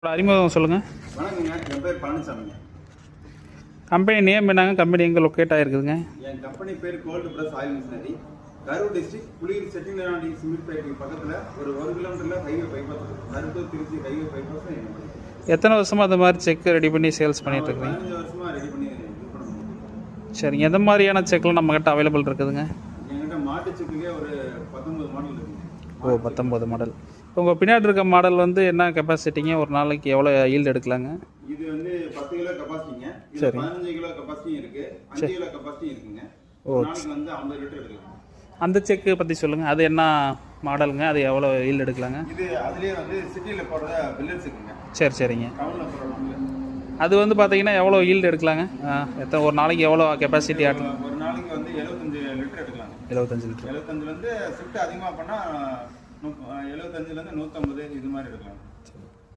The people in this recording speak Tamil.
அறிமுகம் சொல்லுங்கள். வணக்கங்க, என் பேர் பழனிசாமிங்க. கம்பெனி நேம் என்னங்க? கம்பெனி எங்கே லொக்கேட் ஆகிருக்குதுங்க? என் கம்பெனி பேர் gold plus oil machinery. Karur district புலிகிரி செட்டிநாடி சிமெண்ட் ஃபேக்டரி பக்கத்தில் ஒரு 1 கிலோமீட்டரில் ஹைவே பைபாஸ் இருக்குது. Karuppur Trichy highway bypass. எத்தனை வருஷமாக அந்த மாதிரி செக் ரெடி பண்ணி சேல்ஸ் பண்ணிட்டு இருக்கீங்க? 15 வருஷமாக ரெடி பண்ணி இது பண்ண முடியும். சரிங்க. எந்த மாதிரியான செக்லாம் நம்மக்கிட்ட அவைலபிள் இருக்குதுங்க? என்கிட்ட மாட்டு செக்குலேயே ஒரு 19 மாடல் இருக்குங்க. ஓ, 19 மாடல். உங்கள் பின்னாடி இருக்க மாடல் வந்து என்ன கெப்பாசிட்டிங்க? ஒரு நாளைக்கு எவ்வளோ ஈல்டு எடுக்கலாங்க? இது வந்து 10 கிலோ கெப்பாசிட்டிங்க. இது சரி. 15 கிலோ கெப்பாசிட்டி இருக்குது, 5 கிலோ கெப்பாசிட்டி இருக்குங்க. ஒரு நாளைக்கு வந்து 50 லிட்டர் எடுக்கலாம். அந்த செக்கு பற்றி சொல்லுங்கள். அது என்ன மாடலுங்க? அது எவ்வளோ ஈல்டு எடுக்கலாங்க? இது அதுலேயே வந்து சிட்டியில் போடுற பில்லர் செக்குங்க. சரிங்க. டவுனில் போடுறவங்க அது வந்து பார்த்தீங்கன்னா எவ்வளோ ஈல்டு எடுக்கலாங்க? எத்தனை ஒரு நாளைக்கு எவ்வளோ கெப்பாசிட்டி ஆட்டலாம்? ஒரு நாளைக்கு வந்து 75 லிட்டர் எடுக்கலாங்க. 75 லிட்டர். 75 ஷிஃப்ட் அதிகமாக பண்ணால் 75 150 இது மாதிரி எடுக்கலாம்.